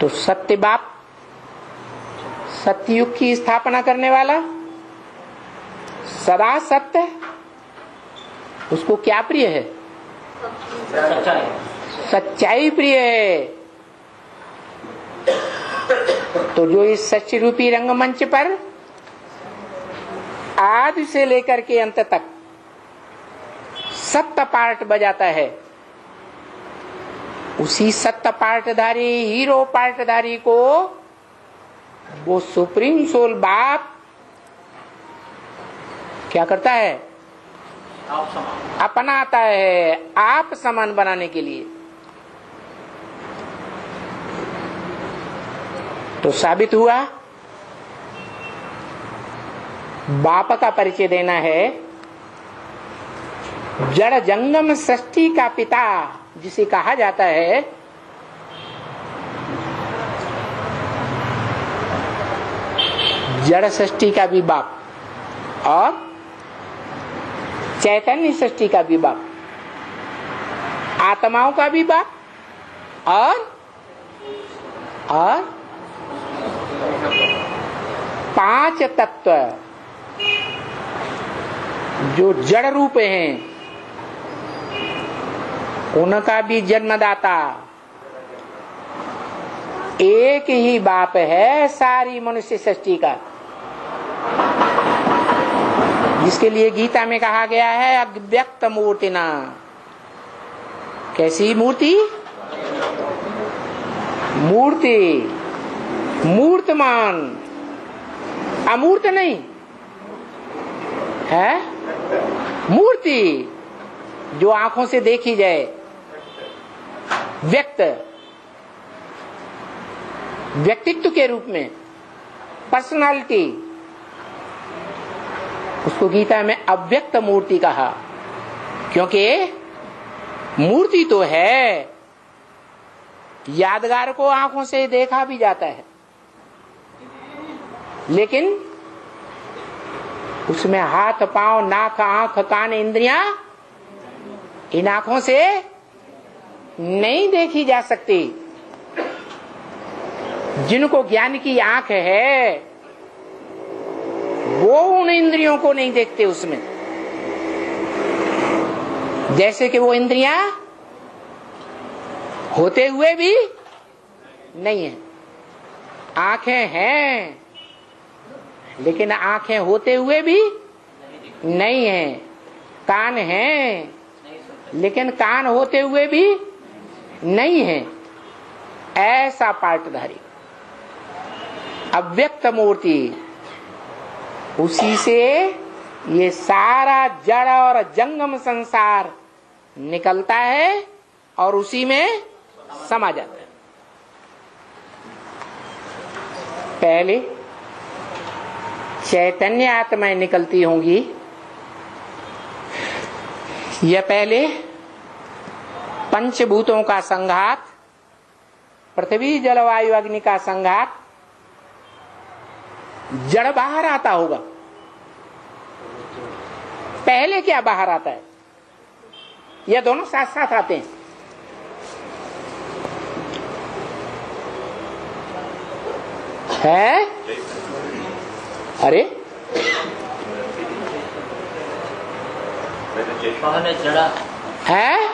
तो सत्य बाप, सत्ययुग की स्थापना करने वाला, सदा सत्य, उसको क्या प्रिय है? सच्चाई प्रिय है। तो जो इस सच्च रूपी रंगमंच पर आदि से लेकर के अंत तक सत्य पार्ट बजाता है, उसी सत्य पार्टधारी, हीरो पार्टधारी को वो सुप्रीम सोल बाप क्या करता है? अपनाता है, आप समान बनाने के लिए। तो साबित हुआ बाप का परिचय देना है। जड़ जंगम सृष्टि का पिता जिसे कहा जाता है, जड़ सृष्टि का भी बाप और चैतन्य सृष्टि का भी बाप, आत्माओं का भी बाप और पांच तत्व जो जड़ रूप हैं उनका भी जन्मदाता एक ही बाप है सारी मनुष्य सृष्टि का, जिसके लिए गीता में कहा गया है अव्यक्त मूर्तिना। कैसी मूर्ति? मूर्ति, मूर्तमान, अमूर्त नहीं है, मूर्ति जो आंखों से देखी जाए, व्यक्त, व्यक्तित्व के रूप में, पर्सनालिटी, उसको गीता में अव्यक्त मूर्ति कहा। क्योंकि मूर्ति तो है, यादगार को आंखों से देखा भी जाता है, लेकिन उसमें हाथ, पांव, नाक, आंख, कान, इंद्रियां, इन आंखों से नहीं देखी जा सकती। जिनको ज्ञान की आंख है वो उन इंद्रियों को नहीं देखते उसमें। जैसे कि वो इंद्रियां होते हुए भी नहीं है, आंखें हैं लेकिन आंखें होते हुए भी नहीं है, कान हैं लेकिन कान होते हुए भी नहीं है। ऐसा पार्टधारी अव्यक्त मूर्ति, उसी से ये सारा जड़ और जंगम संसार निकलता है और उसी में समा जाता है। पहले चैतन्य आत्माएं निकलती होंगी, यह पहले पंचभूतों का संघात, पृथ्वी जलवायु अग्नि का संघात, जड़ बाहर आता होगा। पहले क्या बाहर आता है? यह दोनों साथ साथ आते हैं। है? अरे पहले जड़ा है,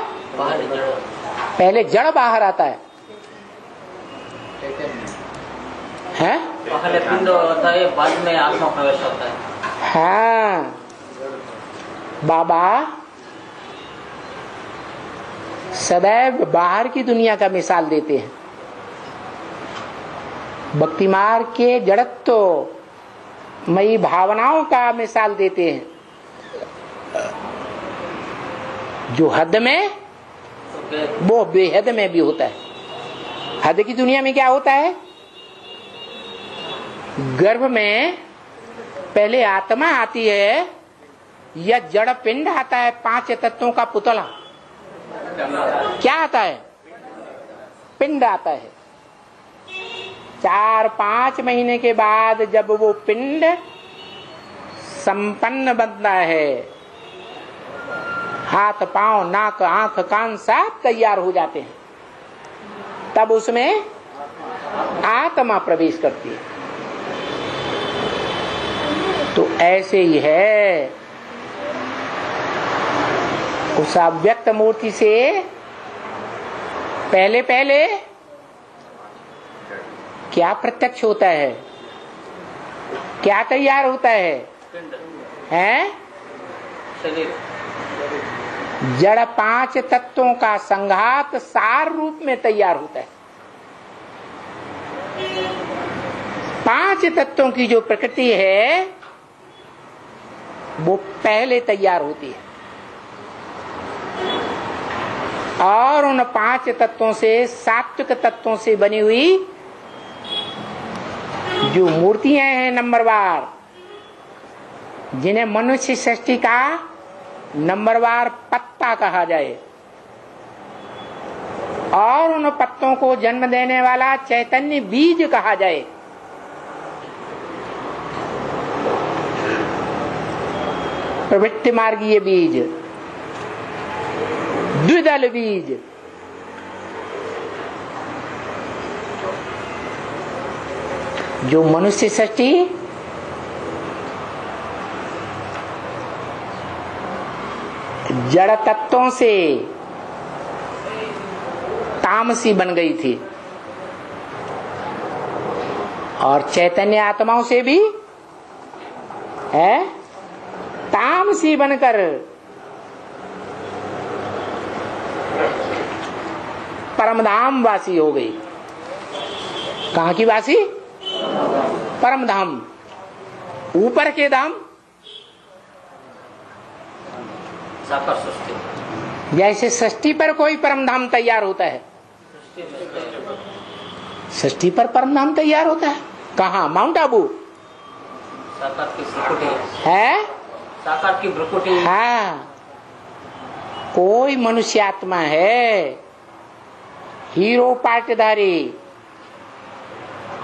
पहले जड़ बाहर आता है। पहले पिंड होता है, बाद में आत्मा प्रवेश होता है। हाँ बाबा सदैव बाहर की दुनिया का मिसाल देते हैं। भक्ति मार्ग के जड़त्व मई भावनाओं का मिसाल देते हैं। जो हद में वो बेहद में भी होता है। हद की दुनिया में क्या होता है? गर्भ में पहले आत्मा आती है या जड़ पिंड आता है, पांच तत्वों का पुतला। क्या आता है? पिंड आता है। 4-5 महीने के बाद जब वो पिंड संपन्न बनता है, हाथ, पांव, नाक, आंख, कान सब तैयार हो जाते हैं, तब उसमें आत्मा प्रवेश करती है। तो ऐसे ही है, उस अव्यक्त मूर्ति से पहले पहले क्या प्रत्यक्ष होता है, क्या तैयार होता है? हैं? जड़ 5 तत्वों का संघात सार रूप में तैयार होता है। 5 तत्वों की जो प्रकृति है वो पहले तैयार होती है, और उन 5 तत्वों से, सात्विक तत्वों से बनी हुई जो मूर्तियां हैं नंबरवार, जिन्हें मनुष्य सृष्टि का नंबरवार पत्ता कहा जाए, और उन पत्तों को जन्म देने वाला चैतन्य बीज कहा जाए। प्रवृत्ति मार्गीय बीज, द्विदल बीज, जो मनुष्य सृष्टि जड़ तत्वों से तामसी बन गई थी, और चैतन्य आत्माओं से भी है तामसी बनकर परमधाम वासी हो गई। कहाँ की वासी? परम धाम, ऊपर के धाम। जैसे षष्ठी पर कोई परम धाम तैयार होता है, षष्ठी पर परम धाम तैयार होता है। कहाँ? माउंट आबू है, साकार की भ्रुकुटी। हाँ, कोई मनुष्य आत्मा है हीरो पाटधारी,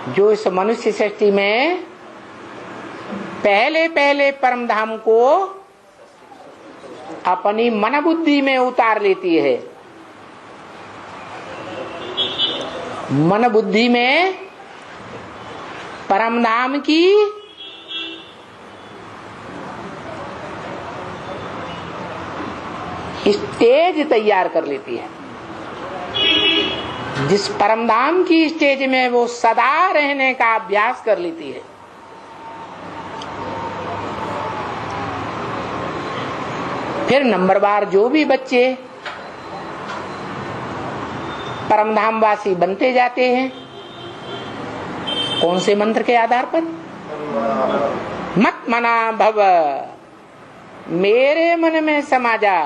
जो इस मनुष्य सृष्टि में पहले पहले परम धाम को अपनी मन बुद्धि में उतार लेती है। मन बुद्धि में परम धाम की स्टेज तैयार कर लेती है। जिस परमधाम की स्टेज में वो सदा रहने का अभ्यास कर लेती है। फिर नंबरवार जो भी बच्चे परमधामवासी बनते जाते हैं, कौन से मंत्र के आधार पर? मत मना भव, मेरे मन में समा जा,